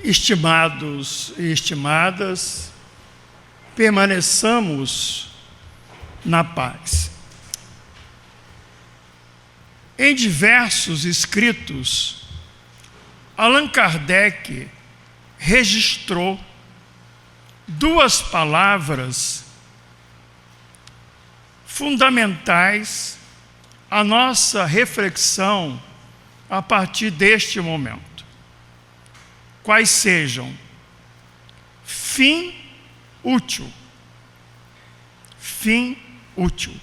Estimados e estimadas, permaneçamos na paz. Em diversos escritos, Allan Kardec registrou duas palavras fundamentais à nossa reflexão a partir deste momento. Quais sejam: fim útil. Fim útil.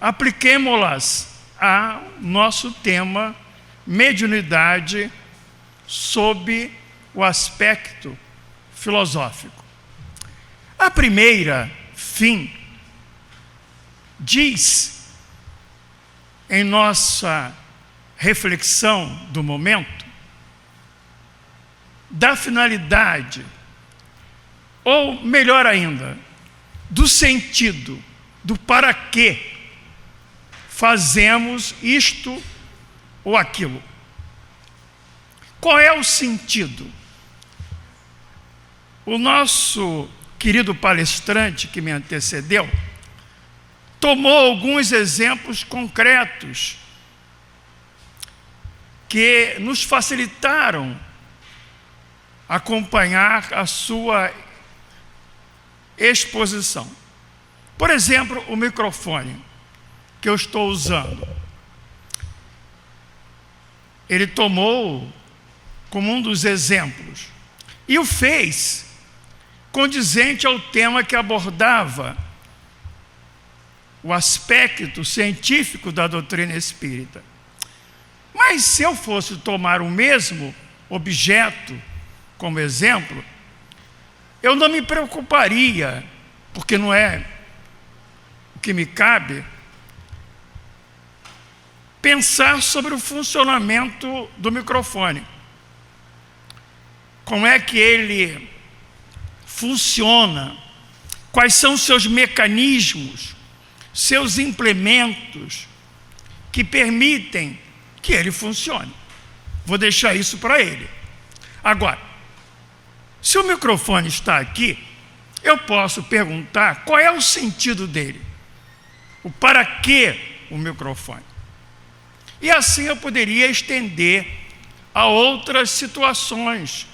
Apliquemo-las ao nosso tema mediunidade sob o aspecto filosófico. A primeira, fim, diz em nossa reflexão do momento da finalidade, ou melhor ainda, do sentido, do para que fazemos isto ou aquilo. Qual é o sentido? O nosso querido palestrante que me antecedeu tomou alguns exemplos concretos que nos facilitaram acompanhar a sua exposição. Por exemplo, o microfone que eu estou usando. Ele tomou como um dos exemplos e o fez condizente ao tema que abordava o aspecto científico da doutrina espírita. Mas se eu fosse tomar o mesmo objeto como exemplo, eu não me preocuparia, porque não é o que me cabe, pensar sobre o funcionamento do microfone. Como é que ele funciona? Quais são seus mecanismos, seus implementos que permitem que ele funcione? Vou deixar isso para ele. Agora, se o microfone está aqui, eu posso perguntar qual é o sentido dele, o para que o microfone. E assim eu poderia estender a outras situações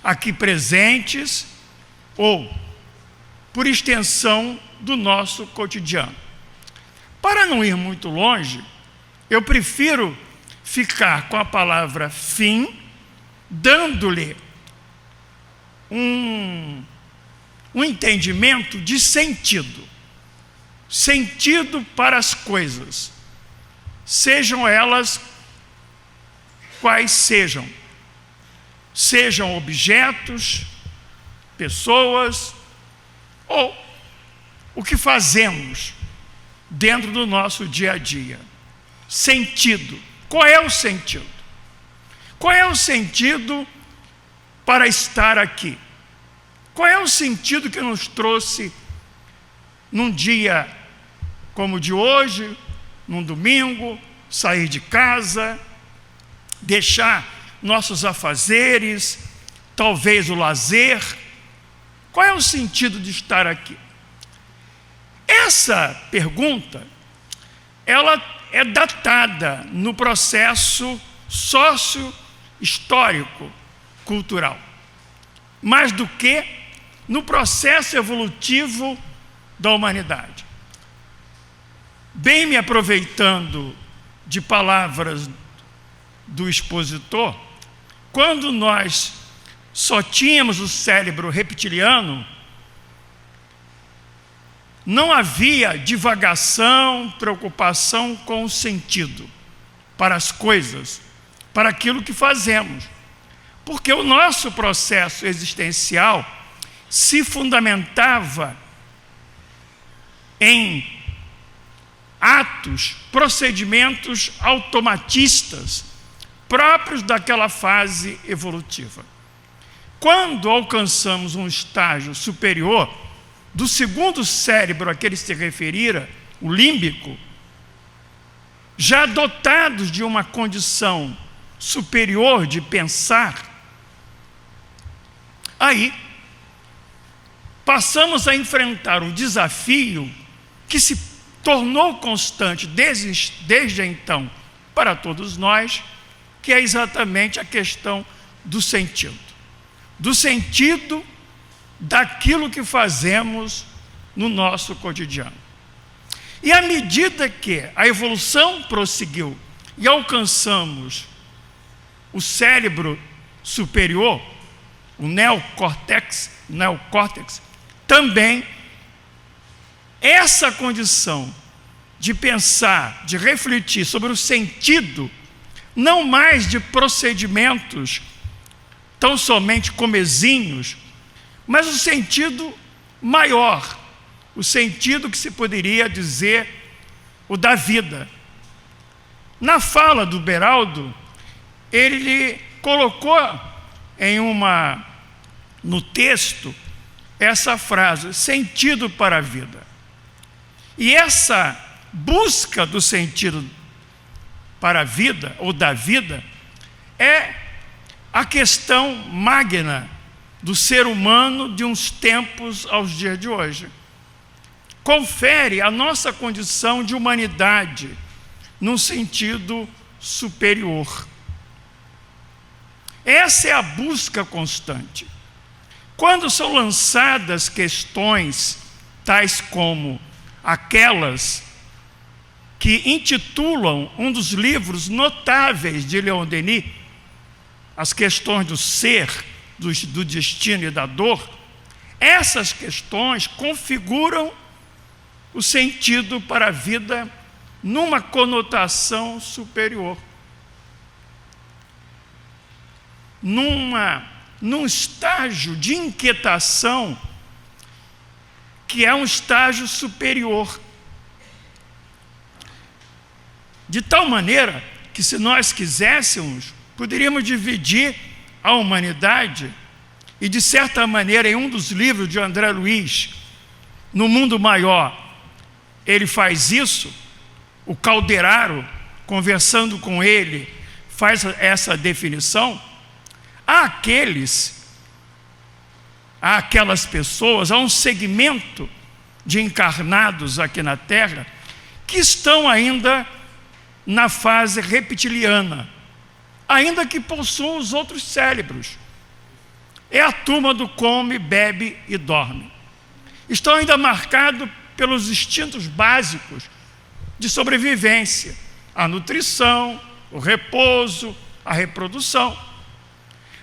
aqui presentes ou, por extensão, do nosso cotidiano. Para não ir muito longe, eu prefiro ficar com a palavra fim, dando-lhe um entendimento de sentido. Sentido para as coisas, sejam elas quais sejam. Sejam objetos, pessoas, ou o que fazemos dentro do nosso dia a dia. Sentido. Qual é o sentido? Qual é o sentido para estar aqui? Qual é o sentido que nos trouxe num dia como o de hoje, num domingo, sair de casa, deixar nossos afazeres, talvez o lazer? Qual é o sentido de estar aqui? Essa pergunta, ela é datada no processo sócio-histórico cultural, mais do que no processo evolutivo da humanidade. Bem me aproveitando de palavras do expositor, quando nós só tínhamos o cérebro reptiliano, não havia divagação, preocupação com o sentido para as coisas, para aquilo que fazemos. Porque o nosso processo existencial se fundamentava em atos, procedimentos automatistas próprios daquela fase evolutiva. Quando alcançamos um estágio superior do segundo cérebro a que ele se referira, o límbico, já dotados de uma condição superior de pensar, Aí, passamos a enfrentar um desafio que se tornou constante desde então para todos nós, que é exatamente a questão do sentido daquilo que fazemos no nosso cotidiano. E à medida que a evolução prosseguiu e alcançamos o cérebro superior, o neocórtex, também essa condição de pensar, de refletir sobre o sentido, não mais de procedimentos tão somente comezinhos, mas o sentido maior, o sentido que se poderia dizer o da vida. Na fala do Beraldo, ele colocou no texto essa frase, sentido para a vida. E essa busca do sentido para a vida, ou da vida, é a questão magna do ser humano de uns tempos aos dias de hoje. Confere a nossa condição de humanidade num sentido superior. Essa é a busca constante. Quando são lançadas questões tais como aquelas que intitulam um dos livros notáveis de Leon Denis, as questões do ser, do destino e da dor, essas questões configuram o sentido para a vida numa conotação superior. Num estágio de inquietação que é um estágio superior. De tal maneira que, se nós quiséssemos, poderíamos dividir a humanidade, e de certa maneira, em um dos livros de André Luiz, No Mundo Maior, ele faz isso. O Calderaro, conversando com ele, faz essa definição. Há aquelas pessoas, há um segmento de encarnados aqui na Terra que estão ainda na fase reptiliana, ainda que possuam os outros cérebros. É a turma do come, bebe e dorme. Estão ainda marcados pelos instintos básicos de sobrevivência, a nutrição, o repouso, a reprodução.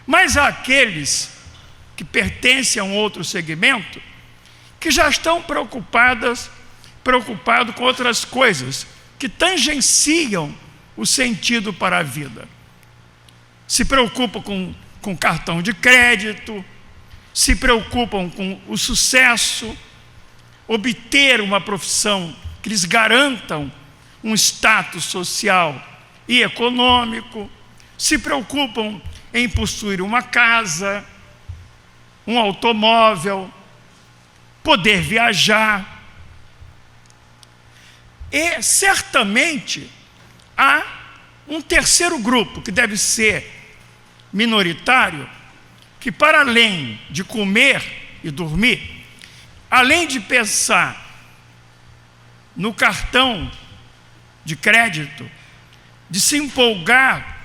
Mas há aqueles que pertencem a um outro segmento que já estão preocupados com outras coisas que tangenciam o sentido para a vida. Se preocupam com cartão de crédito, se preocupam com o sucesso, obter uma profissão que lhes garantam um status social e econômico, se preocupam em possuir uma casa, um automóvel, poder viajar. E certamente há um terceiro grupo, que deve ser minoritário, que para além de comer e dormir, além de pensar no cartão de crédito, de se empolgar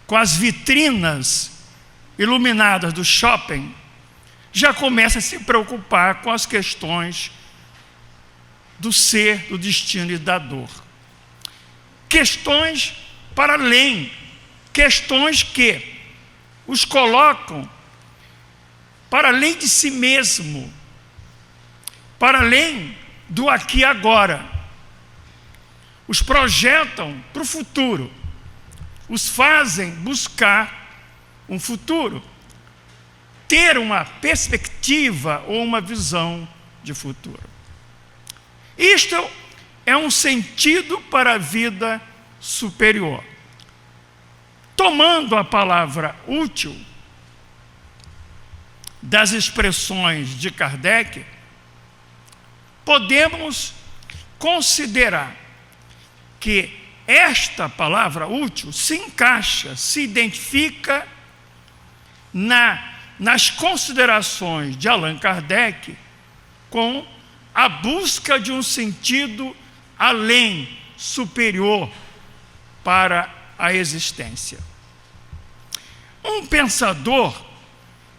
com as vitrinas iluminadas do shopping, já começa a se preocupar com as questões do ser, do destino e da dor. Questões para além, questões que os colocam para além de si mesmo, para além do aqui e agora. Os projetam para o futuro, os fazem buscar um futuro, ter uma perspectiva ou uma visão de futuro. Isto é um sentido para a vida superior. Tomando a palavra útil das expressões de Kardec, podemos considerar que esta palavra útil se encaixa, se identifica na nas considerações de Allan Kardec com a busca de um sentido além, superior para a existência. Um pensador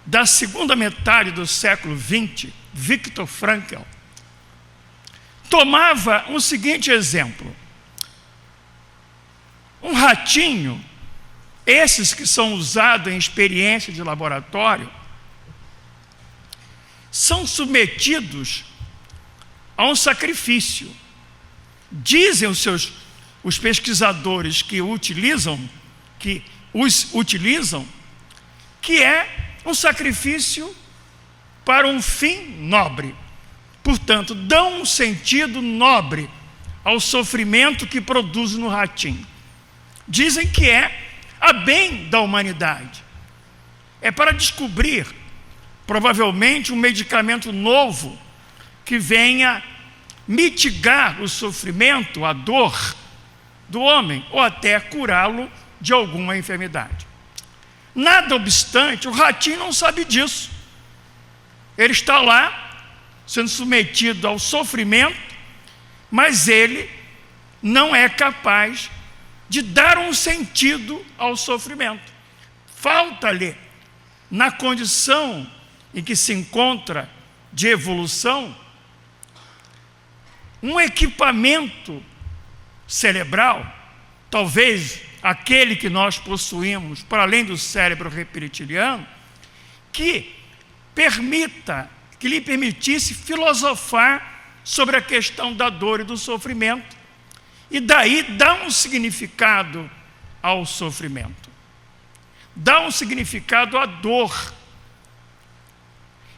da segunda metade do século XX, Viktor Frankl, tomava um seguinte exemplo. Um ratinho, esses que são usados em experiência de laboratório, são submetidos a um sacrifício. Dizem os pesquisadores que os utilizam, que é um sacrifício para um fim nobre. Portanto, dão um sentido nobre ao sofrimento que produz no ratinho. Dizem que é a bem da humanidade. É para descobrir, provavelmente, um medicamento novo que venha mitigar o sofrimento, a dor do homem, ou até curá-lo de alguma enfermidade. Nada obstante, o ratinho não sabe disso. Ele está lá, sendo submetido ao sofrimento, mas ele não é capaz de dar um sentido ao sofrimento. Falta-lhe, na condição em que se encontra de evolução, um equipamento cerebral, talvez aquele que nós possuímos, para além do cérebro reptiliano, que lhe permitisse filosofar sobre a questão da dor e do sofrimento, e daí dá um significado ao sofrimento, dá um significado à dor,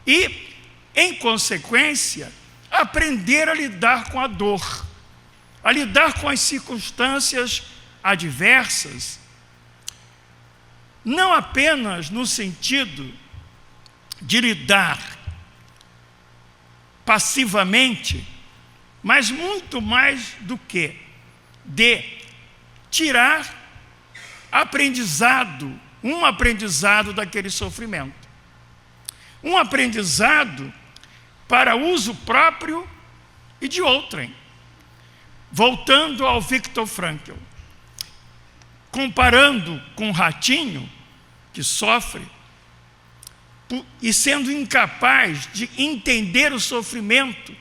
e, em consequência, aprender a lidar com a dor, a lidar com as circunstâncias adversas, não apenas no sentido de lidar passivamente, mas muito mais do que de tirar um aprendizado daquele sofrimento. Um aprendizado para uso próprio e de outrem. Voltando ao Viktor Frankl, comparando com o ratinho que sofre e sendo incapaz de entender o sofrimento,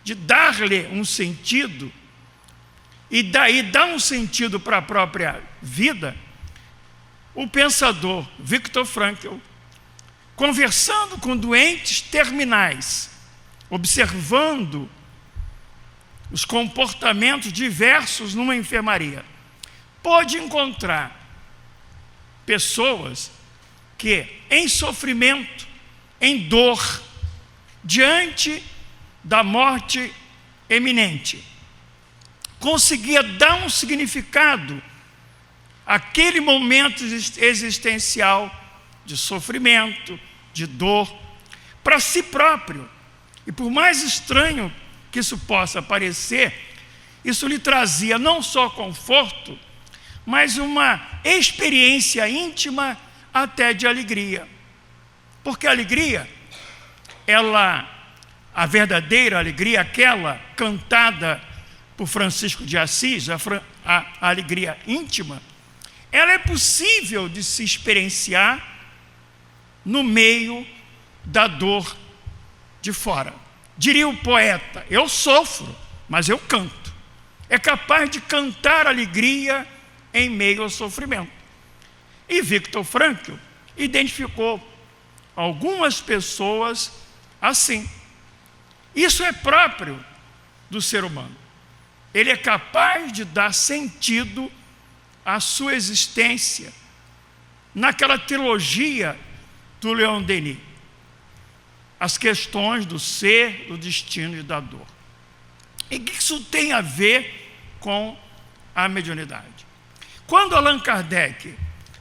de dar-lhe um sentido, e daí dar um sentido para a própria vida, o pensador Viktor Frankl, conversando com doentes terminais, observando os comportamentos diversos numa enfermaria, pode encontrar pessoas que, em sofrimento, em dor, diante da morte eminente, conseguia dar um significado àquele momento existencial de sofrimento, de dor, para si próprio. E por mais estranho que isso possa parecer, isso lhe trazia não só conforto, mas uma experiência íntima até de alegria. Porque a alegria, a verdadeira alegria, aquela cantada por Francisco de Assis, a alegria íntima, ela é possível de se experienciar no meio da dor de fora. Diria o poeta: eu sofro, mas eu canto. É capaz de cantar alegria em meio ao sofrimento. E Viktor Frankl identificou algumas pessoas assim. Isso é próprio do ser humano. Ele é capaz de dar sentido à sua existência naquela trilogia do Leon Denis, as questões do ser, do destino e da dor. E o que isso tem a ver com a mediunidade? Quando Allan Kardec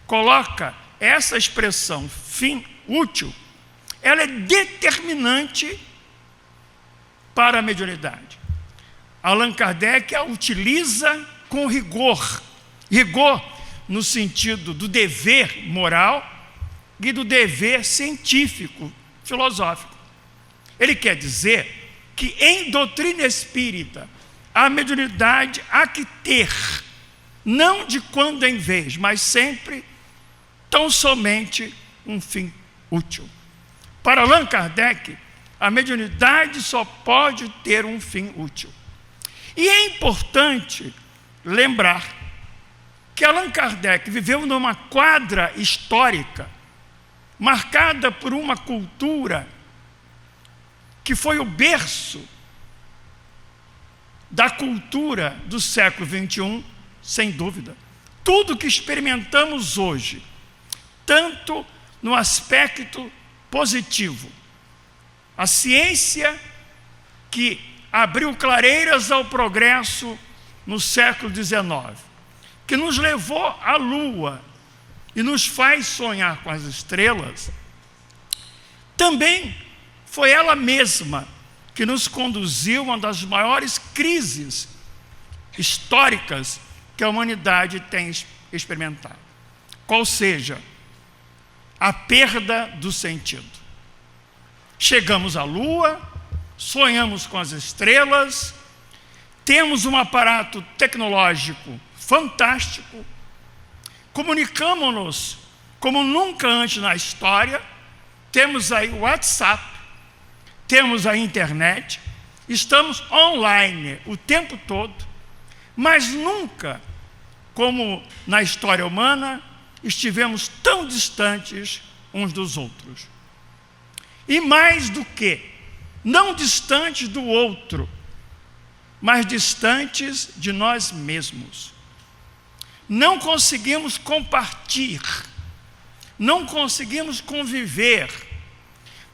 coloca essa expressão fim útil, ela é determinante para a mediunidade. Allan Kardec a utiliza com rigor no sentido do dever moral e do dever científico, filosófico. Ele quer dizer que em doutrina espírita, a mediunidade há que ter, não de quando em vez, mas sempre, tão somente um fim útil. Para Allan Kardec, a mediunidade só pode ter um fim útil. E é importante lembrar que Allan Kardec viveu numa quadra histórica marcada por uma cultura que foi o berço da cultura do século XXI, sem dúvida. Tudo que experimentamos hoje, tanto no aspecto positivo, a ciência que abriu clareiras ao progresso no século XIX, que nos levou à Lua e nos faz sonhar com as estrelas, também foi ela mesma que nos conduziu a uma das maiores crises históricas que a humanidade tem experimentado. Qual seja, a perda do sentido. Chegamos à Lua, sonhamos com as estrelas, temos um aparato tecnológico fantástico, comunicamos-nos como nunca antes na história, temos aí o WhatsApp, temos a internet, estamos online o tempo todo, mas nunca, como na história humana, estivemos tão distantes uns dos outros. E mais do que, não distantes do outro, mas distantes de nós mesmos. Não conseguimos compartilhar, não conseguimos conviver,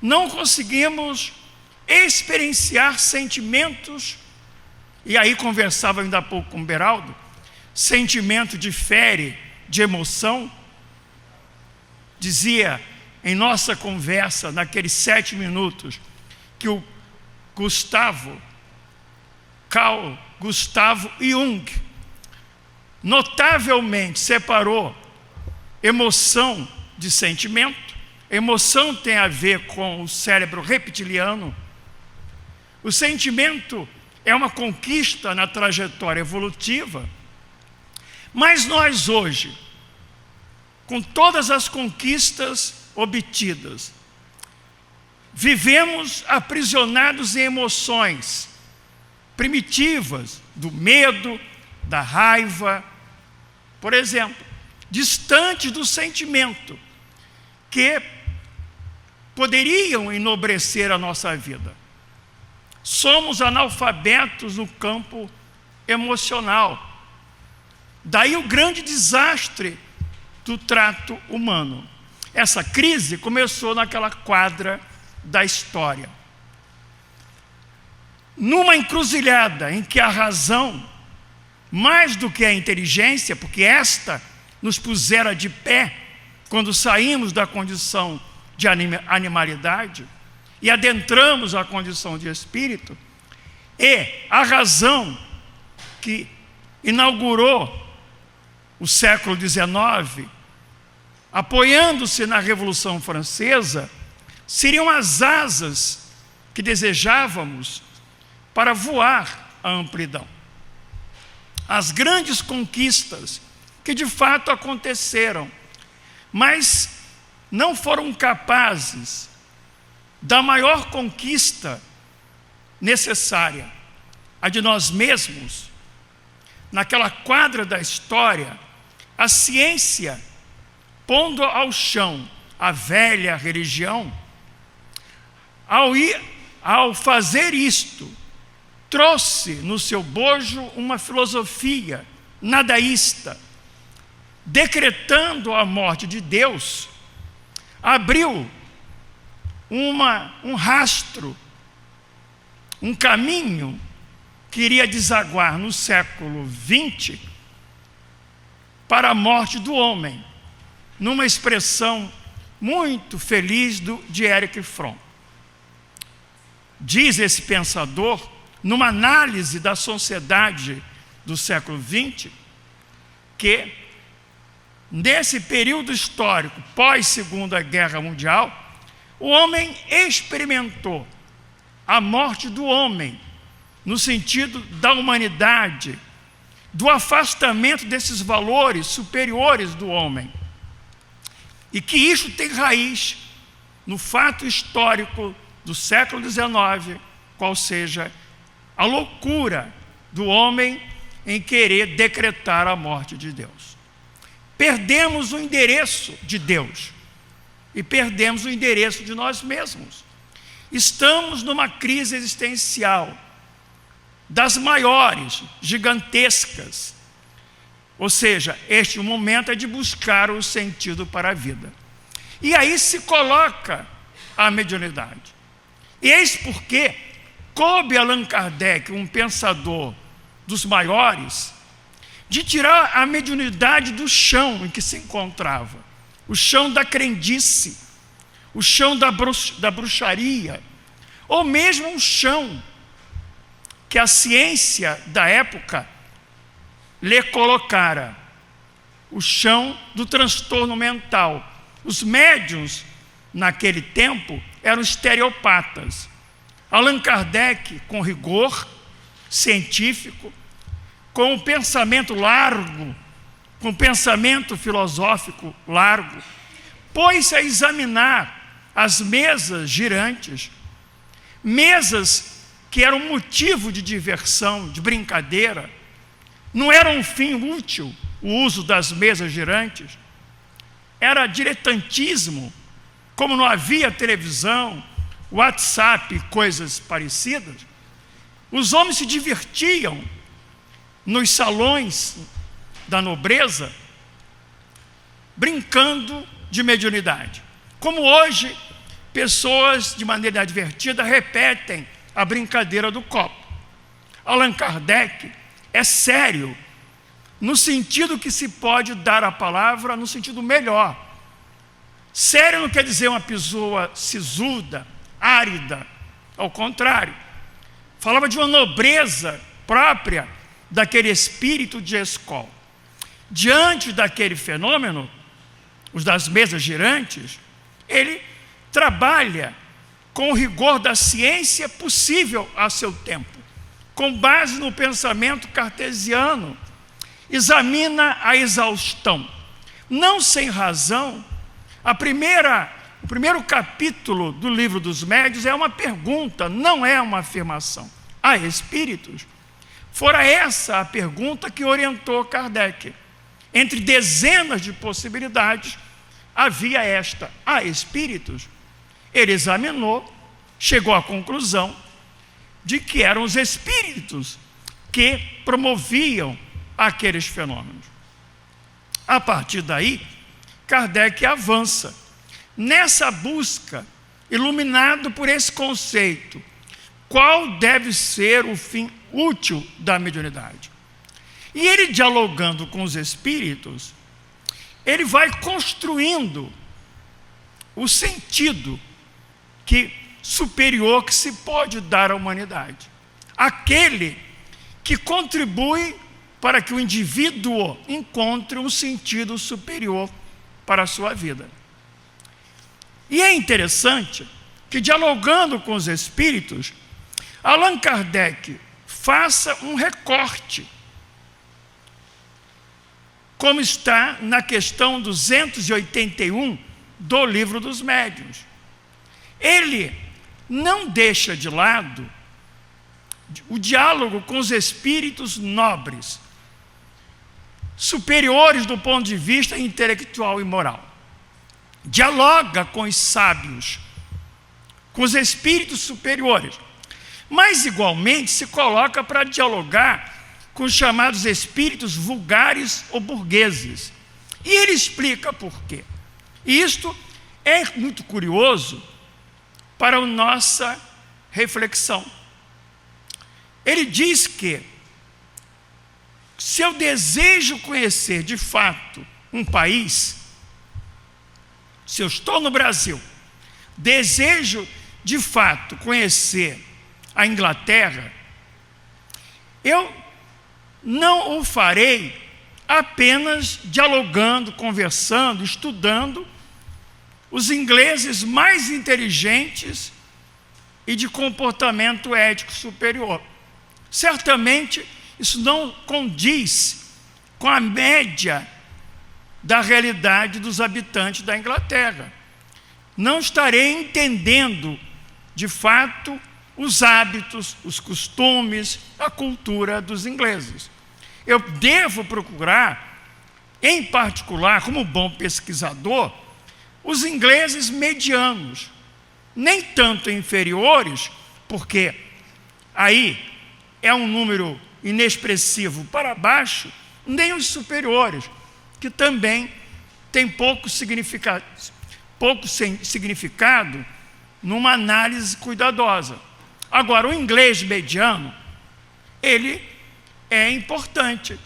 não conseguimos experienciar sentimentos, e aí conversava ainda há pouco com o Beraldo, sentimento difere de emoção. Dizia em nossa conversa, naqueles 7 minutos, que o Carl Gustav Jung notavelmente separou emoção de sentimento. Emoção tem a ver com o cérebro reptiliano. O sentimento é uma conquista na trajetória evolutiva, mas nós hoje, com todas as conquistas obtidas, vivemos aprisionados em emoções primitivas, do medo, da raiva, por exemplo, distantes do sentimento, que poderiam enobrecer a nossa vida. Somos analfabetos no campo emocional. Daí o grande desastre do trato humano. Essa crise começou naquela quadra da história. Numa encruzilhada em que a razão, mais do que a inteligência, porque esta nos pusera de pé quando saímos da condição de animalidade e adentramos a condição de espírito, e a razão que inaugurou o século XIX, apoiando-se na Revolução Francesa, seriam as asas que desejávamos para voar a amplidão. As grandes conquistas que de fato aconteceram, mas não foram capazes da maior conquista necessária, a de nós mesmos. Naquela quadra da história, a ciência, pondo ao chão a velha religião, ao fazer isto, trouxe no seu bojo uma filosofia nadaísta, decretando a morte de Deus, abriu um rastro, um caminho que iria desaguar no século XX para a morte do homem, numa expressão muito feliz de Erich Fromm. Diz esse pensador, numa análise da sociedade do século XX, que nesse período histórico, pós-Segunda Guerra Mundial, o homem experimentou a morte do homem, no sentido da humanidade, do afastamento desses valores superiores do homem. E que isso tem raiz no fato histórico do século XIX, qual seja a loucura do homem em querer decretar a morte de Deus. Perdemos o endereço de Deus e perdemos o endereço de nós mesmos. Estamos numa crise existencial das maiores, gigantescas. Ou seja, este momento é de buscar o sentido para a vida. E aí se coloca a mediunidade. E eis porque coube a Allan Kardec, um pensador dos maiores, de tirar a mediunidade do chão em que se encontrava, o chão da crendice, o chão da bruxaria, ou mesmo um chão que a ciência da época lhe colocara, o chão do transtorno mental. Os médiuns, naquele tempo, eram estereopatas. Allan Kardec, com rigor científico, com um pensamento largo, com um pensamento filosófico largo, pôs-se a examinar as mesas girantes, mesas que eram motivo de diversão, de brincadeira. Não era um fim útil o uso das mesas girantes, era diletantismo. Como não havia televisão, WhatsApp e coisas parecidas, os homens se divertiam nos salões da nobreza, brincando de mediunidade. Como hoje, pessoas, de maneira divertida, repetem a brincadeira do copo. Allan Kardec é sério, no sentido que se pode dar a palavra, no sentido melhor. Sério não quer dizer uma pessoa sisuda, árida, ao contrário. Falava de uma nobreza própria daquele espírito de escola. Diante daquele fenômeno, os das mesas girantes, ele trabalha com o rigor da ciência possível a seu tempo, com base no pensamento cartesiano, examina a exaustão. Não sem razão, o primeiro capítulo do Livro dos Médiuns é uma pergunta, não é uma afirmação. Há espíritos? Fora essa a pergunta que orientou Kardec. Entre dezenas de possibilidades, havia esta: há espíritos? Ele examinou, chegou à conclusão de que eram os espíritos que promoviam aqueles fenômenos. A partir daí, Kardec avança nessa busca, iluminado por esse conceito: qual deve ser o fim útil da mediunidade? E ele, dialogando com os espíritos, ele vai construindo o sentido superior que se pode dar à humanidade, aquele que contribui para que o indivíduo encontre um sentido superior para a sua vida. E é interessante que, dialogando com os espíritos, Allan Kardec faça um recorte, como está na questão 281 do Livro dos Médiuns. Ele não deixa de lado o diálogo com os espíritos nobres, superiores do ponto de vista intelectual e moral. Dialoga com os sábios, com os espíritos superiores, mas igualmente se coloca para dialogar com os chamados espíritos vulgares ou burgueses. E ele explica por quê. Isto é muito curioso para a nossa reflexão. Ele diz que, se eu desejo conhecer de fato um país, se eu estou no Brasil, desejo de fato conhecer a Inglaterra, eu não o farei apenas dialogando, conversando, estudando os ingleses mais inteligentes e de comportamento ético superior. Certamente, isso não condiz com a média da realidade dos habitantes da Inglaterra. Não estarei entendendo, de fato, os hábitos, os costumes, a cultura dos ingleses. Eu devo procurar, em particular, como bom pesquisador, os ingleses medianos, nem tanto inferiores, porque aí é um número inexpressivo para baixo, nem os superiores, que também tem pouco significado numa análise cuidadosa. Agora, o inglês mediano, ele é importante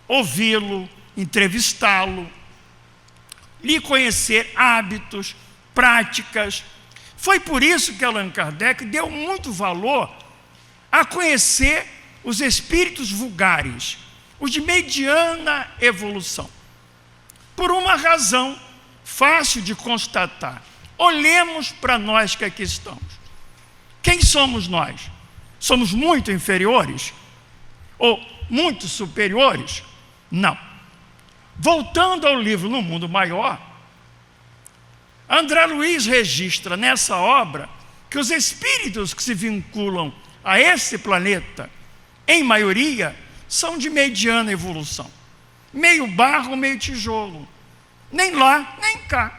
ouvi-lo, entrevistá-lo, lhe conhecer hábitos, práticas. Foi por isso que Allan Kardec deu muito valor a conhecer os espíritos vulgares, os de mediana evolução. Por uma razão fácil de constatar. Olhemos para nós que aqui estamos. Quem somos nós? Somos muito inferiores? Ou muito superiores? Não. Voltando ao livro No Mundo Maior, André Luiz registra nessa obra que os espíritos que se vinculam a esse planeta, em maioria, são de mediana evolução. Meio barro, meio tijolo. Nem lá, nem cá.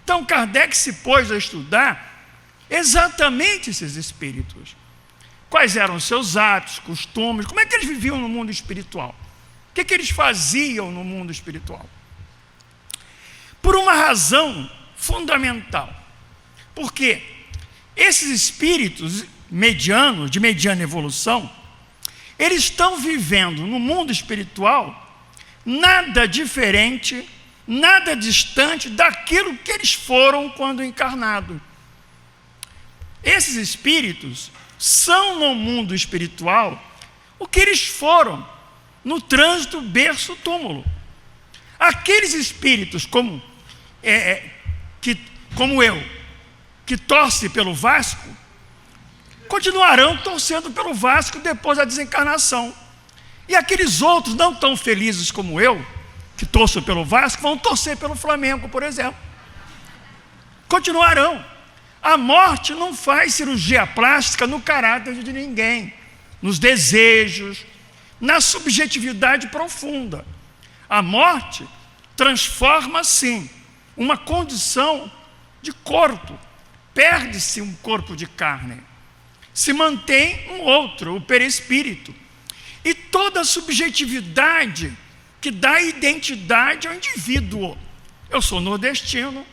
Então Kardec se pôs a estudar exatamente esses espíritos. Quais eram os seus hábitos, costumes, como é que eles viviam no mundo espiritual? O que eles faziam no mundo espiritual? Por uma razão fundamental. Porque esses espíritos medianos, de mediana evolução, eles estão vivendo no mundo espiritual nada diferente, nada distante daquilo que eles foram quando encarnados. Esses espíritos são no mundo espiritual o que eles foram no trânsito berço-túmulo. Aqueles espíritos como eu, que torce pelo Vasco, continuarão torcendo pelo Vasco depois da desencarnação. E aqueles outros não tão felizes como eu, que torço pelo Vasco, vão torcer pelo Flamengo, por exemplo. Continuarão. A morte não faz cirurgia plástica no caráter de ninguém, nos desejos, na subjetividade profunda. A morte transforma, sim, uma condição de corpo. Perde-se um corpo de carne. Se mantém um outro, o perispírito. E toda a subjetividade que dá identidade ao indivíduo. Eu sou nordestino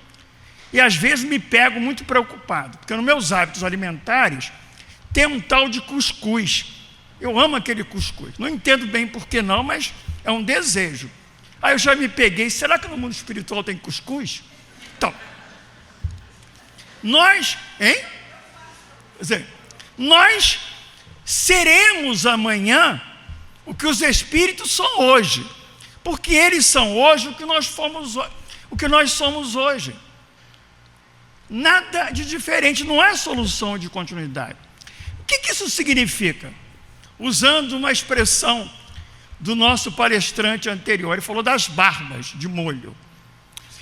e às vezes me pego muito preocupado, porque nos meus hábitos alimentares tem um tal de cuscuz. Eu amo aquele cuscuz. Não entendo bem por que não, mas é um desejo. Aí eu já me peguei, será que no mundo espiritual tem cuscuz? Então, nós, Quer dizer, nós seremos amanhã o que os espíritos são hoje, porque eles são hoje o que nós somos hoje. Nada de diferente, não é solução de continuidade. O que isso significa? Usando uma expressão do nosso palestrante anterior, ele falou das barbas de molho.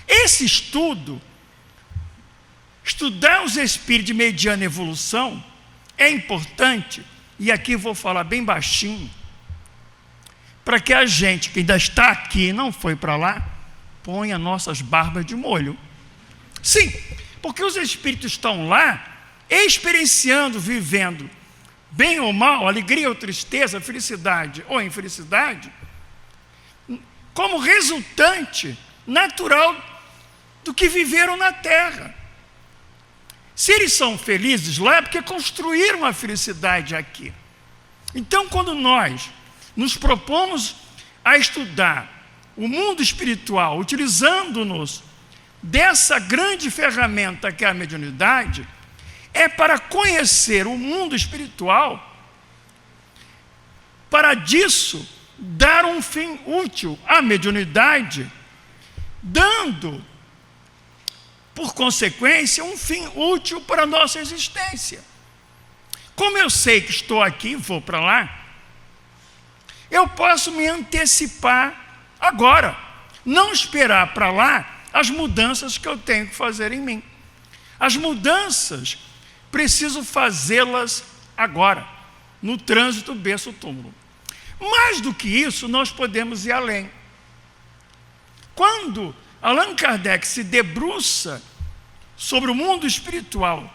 Esse estudo, estudar os espíritos de mediana evolução, é importante, e aqui vou falar bem baixinho, para que a gente que ainda está aqui e não foi para lá, ponha nossas barbas de molho. Sim, porque os espíritos estão lá, experienciando, vivendo, bem ou mal, alegria ou tristeza, felicidade ou infelicidade, como resultante natural do que viveram na Terra. Se eles são felizes lá, é porque construíram a felicidade aqui. Então, quando nós nos propomos a estudar o mundo espiritual, utilizando-nos dessa grande ferramenta que é a mediunidade, é para conhecer o mundo espiritual, para disso dar um fim útil à mediunidade, dando, por consequência, um fim útil para a nossa existência. Como eu sei que estou aqui e vou para lá, eu posso me antecipar agora, não esperar para lá as mudanças que eu tenho que fazer em mim. As mudanças, preciso fazê-las agora, no trânsito berço-túmulo. Mais do que isso, nós podemos ir além. Quando Allan Kardec se debruça sobre o mundo espiritual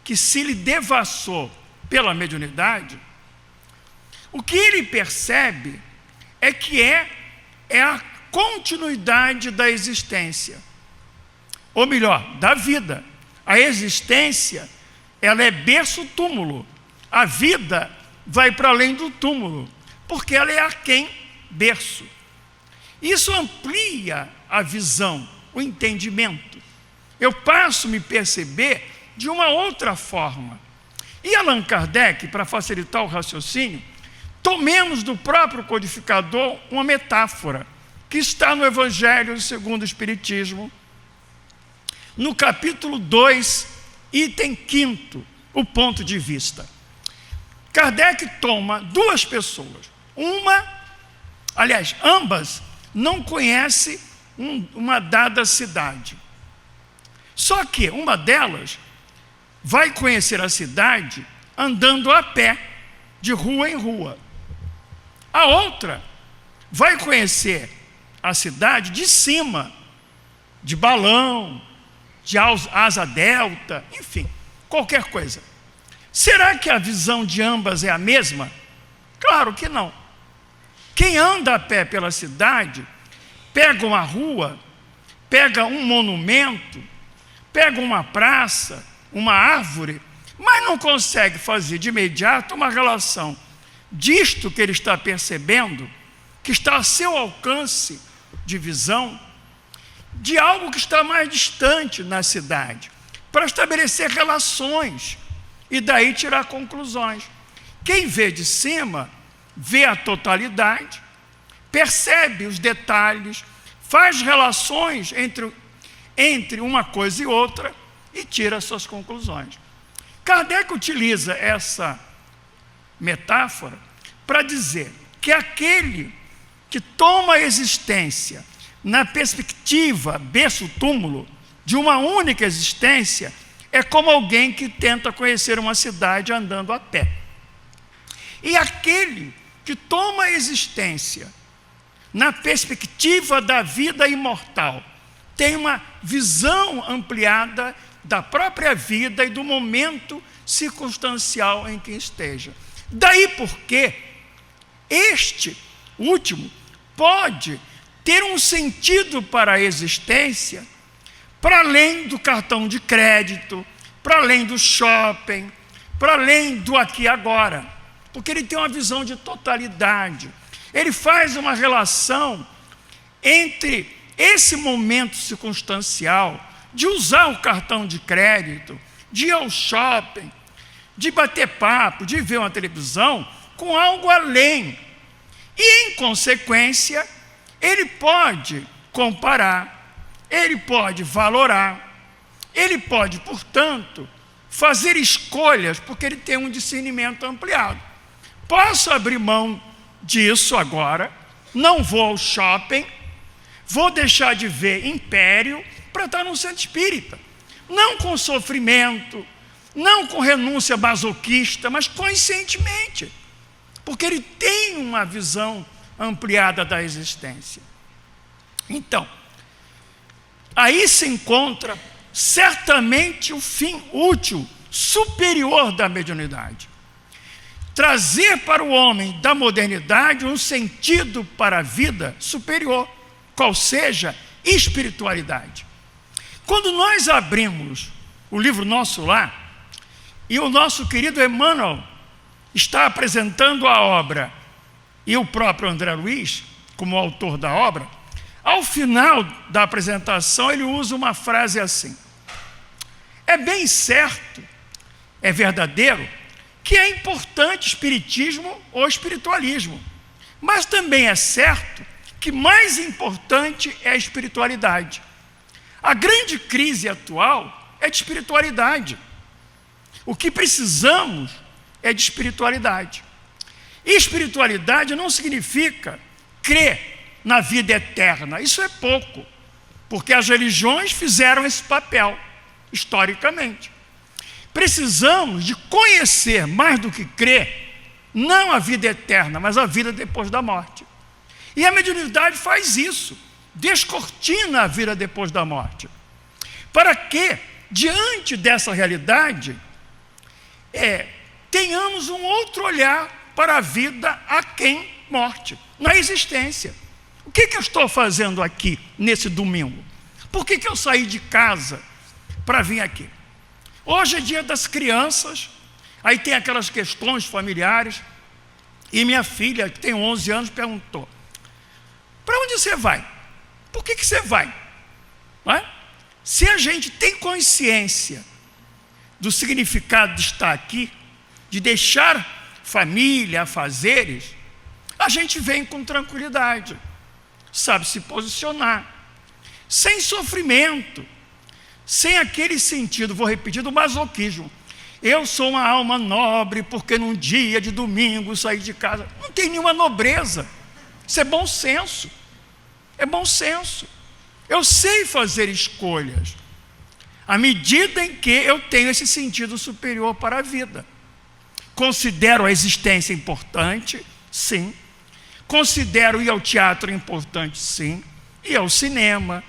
que se lhe devassou pela mediunidade, o que ele percebe é que é a continuidade da existência, ou melhor, da vida. A existência, ela é berço-túmulo. A vida vai para além do túmulo, porque ela é aquém berço. Isso amplia a visão, o entendimento. Eu passo a me perceber de uma outra forma. E Allan Kardec, para facilitar o raciocínio, tomemos do próprio codificador uma metáfora que está no Evangelho segundo o Espiritismo, no capítulo 2, item 5º, o ponto de vista. Kardec toma duas pessoas. Ambas não conhecem uma dada cidade. Só que uma delas vai conhecer a cidade andando a pé, de rua em rua. A outra vai conhecer a cidade de cima, de balão, de asa delta, enfim, qualquer coisa. Será que a visão de ambas é a mesma? Claro que não. Quem anda a pé pela cidade, pega uma rua, pega um monumento, pega uma praça, uma árvore, mas não consegue fazer de imediato uma relação disto que ele está percebendo, que está a seu alcance de visão, de algo que está mais distante na cidade, para estabelecer relações e daí tirar conclusões. Quem vê de cima, vê a totalidade, percebe os detalhes, faz relações entre uma coisa e outra e tira suas conclusões. Kardec utiliza essa metáfora para dizer que aquele que toma a existência na perspectiva berço-túmulo de uma única existência é como alguém que tenta conhecer uma cidade andando a pé. E aquele que toma a existência na perspectiva da vida imortal tem uma visão ampliada da própria vida e do momento circunstancial em que esteja. Daí porque este último pode ter um sentido para a existência para além do cartão de crédito, para além do shopping, para além do aqui e agora, porque ele tem uma visão de totalidade. Ele faz uma relação entre esse momento circunstancial de usar o cartão de crédito, de ir ao shopping, de bater papo, de ver uma televisão, com algo além. E, em consequência, ele pode comparar, ele pode valorar, ele pode, portanto, fazer escolhas, porque ele tem um discernimento ampliado. Posso abrir mão disso agora, não vou ao shopping, vou deixar de ver Império para estar no centro espírita. Não com sofrimento, não com renúncia masoquista, mas conscientemente, porque ele tem uma visão ampliada da existência. Então, aí se encontra certamente o fim útil, superior da mediunidade. Trazer para o homem da modernidade um sentido para a vida superior, qual seja espiritualidade. Quando nós abrimos o livro Nosso Lar, e o nosso querido Emmanuel está apresentando a obra, e o próprio André Luiz, como autor da obra, ao final da apresentação ele usa uma frase assim: é bem certo, é verdadeiro, que é importante espiritismo ou espiritualismo, Mas também é certo que mais importante é a espiritualidade. A grande crise atual é de espiritualidade. O que precisamos é de espiritualidade. E espiritualidade não significa crer na vida eterna. Isso é pouco, porque as religiões fizeram esse papel, historicamente. Precisamos de conhecer mais do que crer, não a vida eterna, mas a vida depois da morte. E a mediunidade faz isso, descortina a vida depois da morte. Para que, diante dessa realidade, tenhamos um outro olhar para a vida aquém morte, na existência. O que eu estou fazendo aqui, nesse domingo? Por que eu saí de casa para vir aqui? Hoje é dia das crianças, aí tem aquelas questões familiares, e minha filha, que tem 11 anos, perguntou: para onde você vai? Por que você vai? Não é? Se a gente tem consciência do significado de estar aqui, de deixar família, afazeres, a gente vem com tranquilidade, sabe se posicionar, sem sofrimento, sem aquele sentido, vou repetir, do masoquismo. Eu sou uma alma nobre porque num dia de domingo saí de casa. Não tem nenhuma nobreza. Isso é bom senso. É bom senso. Eu sei fazer escolhas à medida em que eu tenho esse sentido superior para a vida. Considero a existência importante, sim. Considero ir ao teatro importante, sim. Ir ao cinema,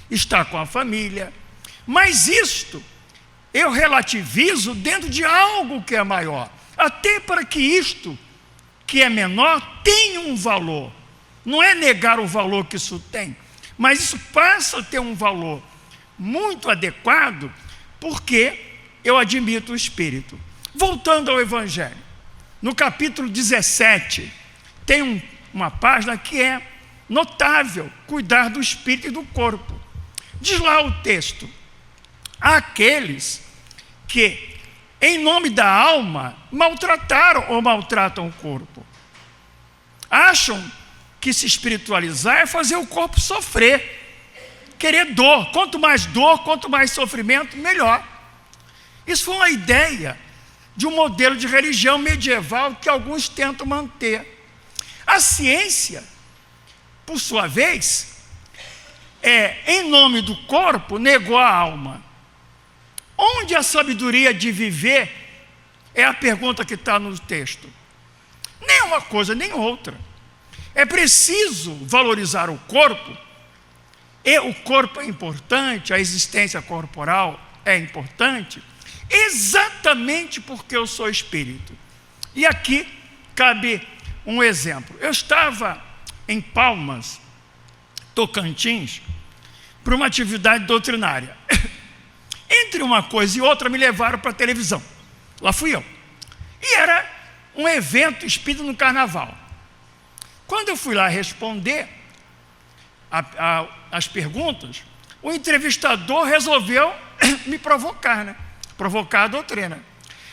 estar com a família. Mas isto eu relativizo dentro de algo que é maior. Até para que isto, que é menor, tenha um valor. Não é negar o valor que isso tem, mas isso passa a ter um valor muito adequado, porque eu admito o Espírito. Voltando ao Evangelho, no capítulo 17, tem uma página que é notável: cuidar do espírito e do corpo. Diz lá o texto: há aqueles que, em nome da alma, maltrataram ou maltratam o corpo. Acham que se espiritualizar é fazer o corpo sofrer, querer dor. Quanto mais sofrimento, melhor. Isso foi uma ideia de um modelo de religião medieval que alguns tentam manter. A ciência, por sua vez, em nome do corpo, negou a alma. Onde a sabedoria de viver é a pergunta que está no texto. Nem uma coisa, nem outra. É preciso valorizar o corpo, e o corpo é importante, a existência corporal é importante, exatamente porque eu sou espírito. E aqui cabe um exemplo. Eu estava em Palmas, Tocantins, para uma atividade doutrinária. Entre uma coisa e outra, me levaram para a televisão. Lá fui eu. E era um evento espírita no carnaval. Quando eu fui lá responder as perguntas, o entrevistador resolveu me provocar, né? Provocar a doutrina.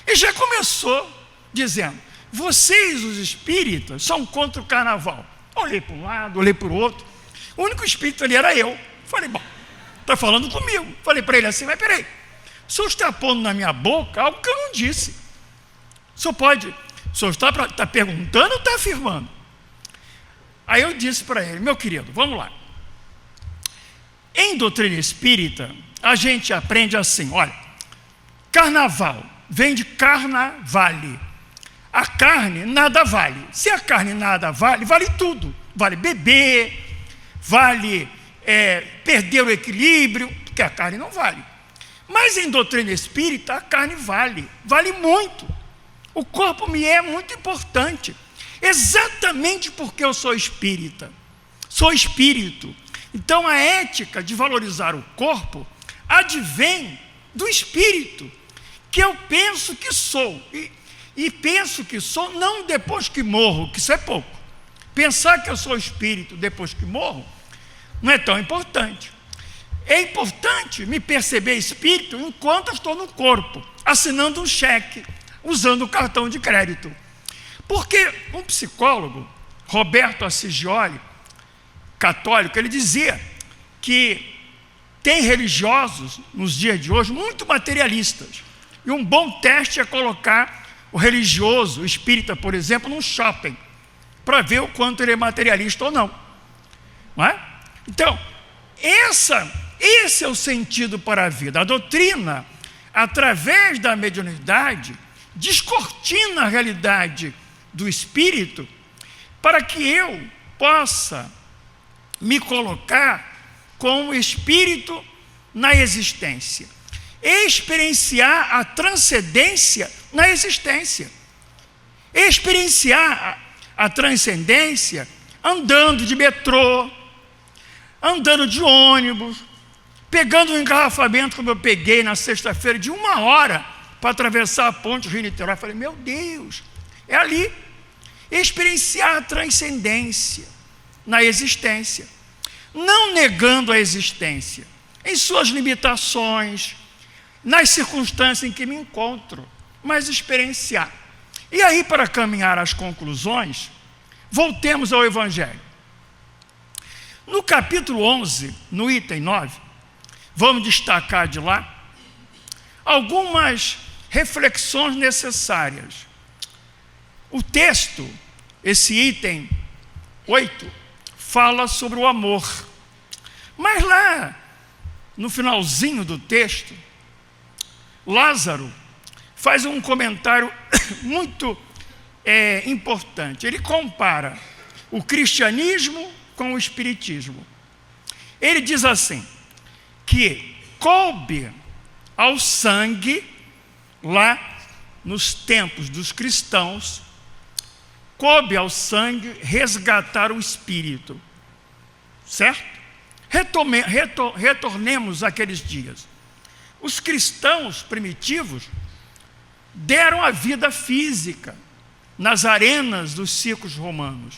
E já começou dizendo: vocês, os espíritas, são contra o carnaval. Olhei para um lado, olhei para o outro. O único espírito ali era eu. Falei: bom, está falando comigo. Falei para ele assim: mas peraí, o senhor está pondo na minha boca algo que eu não disse. O senhor está perguntando ou está afirmando? Aí eu disse para ele: meu querido, vamos lá. Em doutrina espírita, a gente aprende assim: olha, carnaval vem de carnavale. A carne nada vale. Se a carne nada vale, vale tudo. Vale beber, vale perder o equilíbrio, porque a carne não vale. Mas em doutrina espírita, a carne vale. Vale muito. O corpo me é muito importante. Exatamente porque eu sou espírita, sou espírito. Então a ética de valorizar o corpo advém do espírito, que eu penso que sou, e penso que sou não depois que morro, que isso é pouco. Pensar que eu sou espírito depois que morro não é tão importante. É importante me perceber espírito enquanto eu estou no corpo, assinando um cheque, usando o cartão de crédito. Porque um psicólogo, Roberto Assigioli, católico, ele dizia que tem religiosos nos dias de hoje muito materialistas. E um bom teste é colocar o religioso, o espírita, por exemplo, num shopping, para ver o quanto ele é materialista ou não. Não é? Então, esse é o sentido para a vida. A doutrina, através da mediunidade, descortina a realidade do espírito para que eu possa me colocar como espírito na existência, experienciar a transcendência na existência, experienciar a transcendência andando de metrô, andando de ônibus, pegando um engarrafamento como eu peguei na sexta-feira de 1 hora para atravessar a ponte Rio-Niterói. Falei, meu Deus, é ali. Experienciar a transcendência na existência, não negando a existência, em suas limitações, nas circunstâncias em que me encontro, mas experienciar. E aí, para caminhar às conclusões, voltemos ao Evangelho. No capítulo 11, no item 9, vamos destacar de lá algumas reflexões necessárias. O texto, esse item 8, fala sobre o amor. Mas lá, no finalzinho do texto, Lázaro faz um comentário muito importante. Ele compara o cristianismo com o espiritismo. Ele diz assim, que coube ao sangue, lá nos tempos dos cristãos, coube ao sangue resgatar o espírito. Certo? Retornemos àqueles dias. Os cristãos primitivos deram a vida física nas arenas dos circos romanos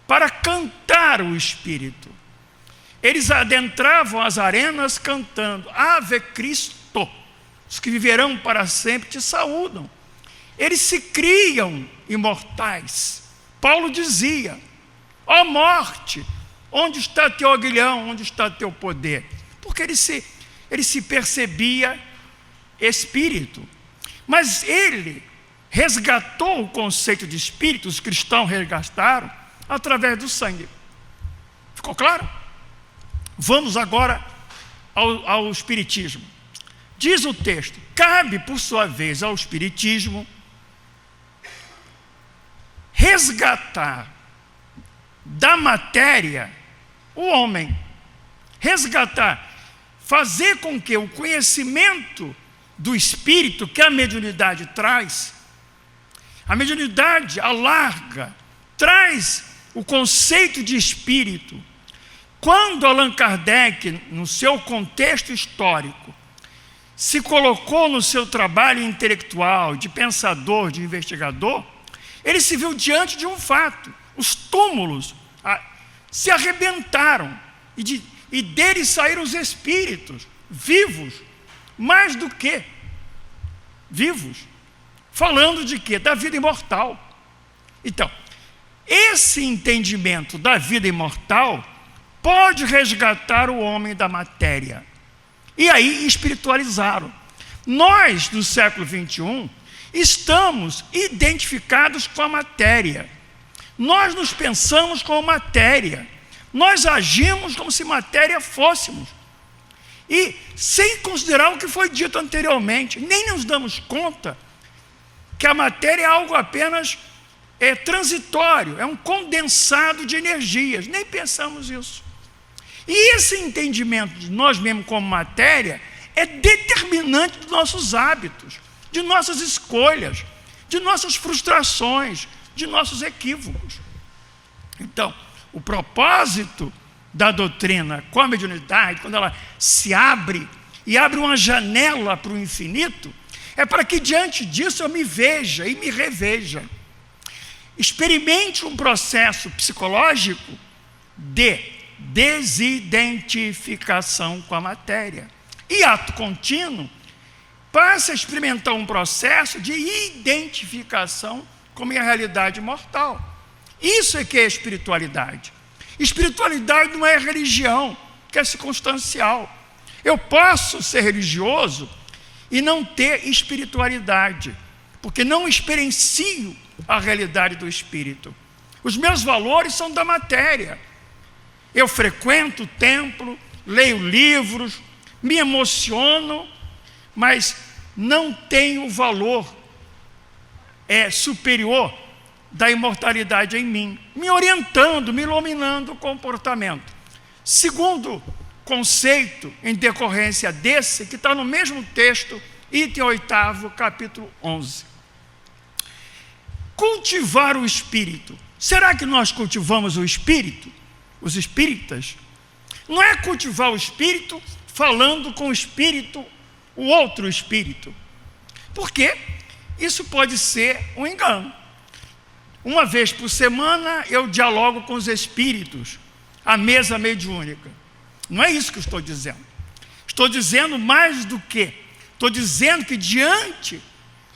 para cantar o espírito. Eles adentravam as arenas cantando Ave Cristo, os que viverão para sempre te saúdam. Eles se criam imortais. Paulo dizia, ó morte, onde está teu aguilhão, onde está teu poder? Porque ele se percebia espírito. Mas ele resgatou o conceito de espírito, os cristãos resgataram, através do sangue. Ficou claro? Vamos agora ao espiritismo. Diz o texto, cabe por sua vez ao espiritismo resgatar da matéria o homem. Resgatar, fazer com que o conhecimento do espírito que a mediunidade traz, a mediunidade alarga, traz o conceito de espírito. Quando Allan Kardec, no seu contexto histórico, se colocou no seu trabalho intelectual, de pensador, de investigador, ele se viu diante de um fato. Os túmulos se arrebentaram e deles saíram os espíritos vivos, mais do que vivos, falando de quê? Da vida imortal. Então, esse entendimento da vida imortal pode resgatar o homem da matéria. E aí espiritualizaram. Nós, do século XXI, estamos identificados com a matéria. Nós nos pensamos como matéria. Nós agimos como se matéria fôssemos. E sem considerar o que foi dito anteriormente, nem nos damos conta que a matéria é algo apenas transitório, é um condensado de energias. Nem pensamos isso. E esse entendimento de nós mesmos como matéria é determinante dos nossos hábitos, de nossas escolhas, de nossas frustrações, de nossos equívocos. Então, o propósito da doutrina com a mediunidade, quando ela se abre e abre uma janela para o infinito, é para que diante disso eu me veja e me reveja. Experimente um processo psicológico de desidentificação com a matéria. E ato contínuo, passa a experimentar um processo de identificação com a minha realidade mortal. Isso é que é espiritualidade. Espiritualidade não é religião, que é circunstancial. Eu posso ser religioso e não ter espiritualidade, porque não experiencio a realidade do Espírito. Os meus valores são da matéria. Eu frequento o templo, leio livros, me emociono, mas não tenho o valor superior da imortalidade em mim, me orientando, me iluminando o comportamento. Segundo conceito, em decorrência desse, que está no mesmo texto, item 8º, capítulo 11. Cultivar o Espírito. Será que nós cultivamos o Espírito? Os espíritas? Não é cultivar o Espírito falando com o Espírito, o outro Espírito. Porque isso pode ser um engano. Uma vez por semana eu dialogo com os espíritos, a mesa mediúnica. Não é isso que eu estou dizendo. Estou dizendo mais do que. Estou dizendo que diante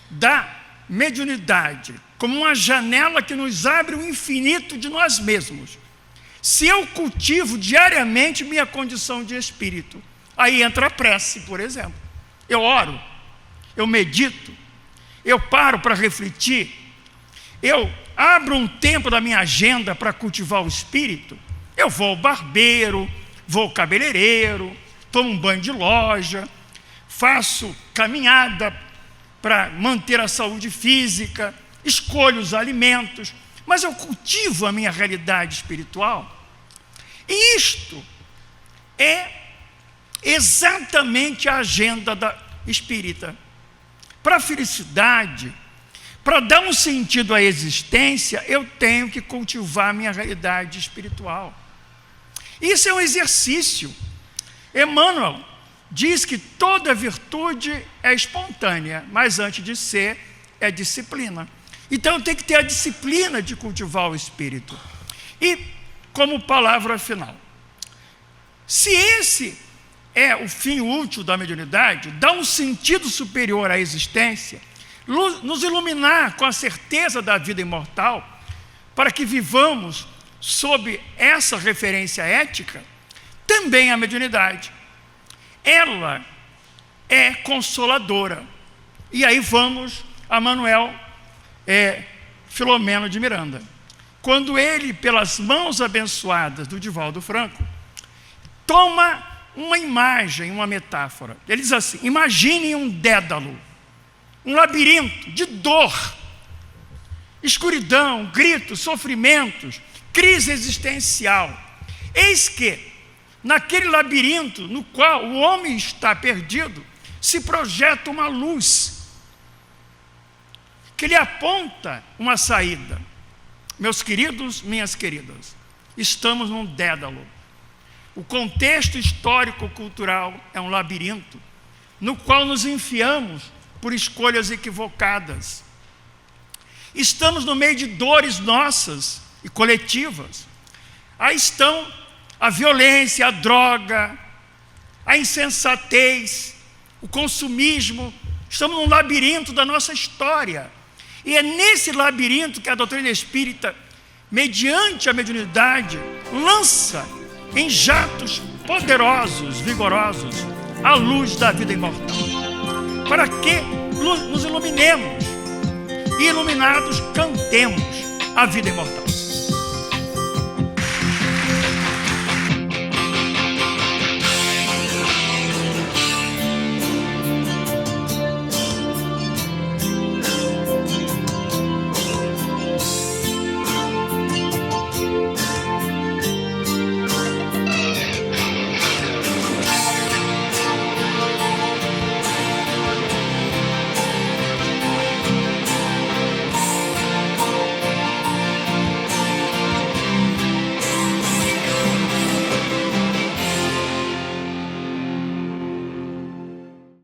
da mediunidade, como uma janela que nos abre o infinito de nós mesmos, se eu cultivo diariamente minha condição de espírito, aí entra a prece, por exemplo. Eu oro, eu medito, eu paro para refletir, eu abro um tempo da minha agenda para cultivar o espírito, eu vou ao barbeiro, vou ao cabeleireiro, tomo um banho de loja, faço caminhada para manter a saúde física, escolho os alimentos, mas eu cultivo a minha realidade espiritual. E isto é exatamente a agenda da espírita. Para a felicidade, para dar um sentido à existência, eu tenho que cultivar a minha realidade espiritual. Isso é um exercício. Emmanuel diz que toda virtude é espontânea, mas antes de ser, é disciplina. Então eu tenho que ter a disciplina de cultivar o espírito. E como palavra final, se esse é o fim útil da mediunidade, dá um sentido superior à existência, nos iluminar com a certeza da vida imortal, para que vivamos sob essa referência ética, também a mediunidade, ela é consoladora. E aí vamos a Manuel Filomeno de Miranda. Quando ele, pelas mãos abençoadas do Divaldo Franco, toma uma imagem, uma metáfora. Ele diz assim: imaginem um dédalo, um labirinto de dor, escuridão, gritos, sofrimentos, crise existencial. Eis que, naquele labirinto no qual o homem está perdido, se projeta uma luz que lhe aponta uma saída. Meus queridos, minhas queridas, estamos num dédalo. O contexto histórico-cultural é um labirinto no qual nos enfiamos por escolhas equivocadas. Estamos no meio de dores nossas e coletivas. Aí estão a violência, a droga, a insensatez, o consumismo. Estamos num labirinto da nossa história. E é nesse labirinto que a doutrina espírita, mediante a mediunidade, lança em jatos poderosos, vigorosos, a luz da vida imortal, para que nos iluminemos e, iluminados, cantemos a vida imortal.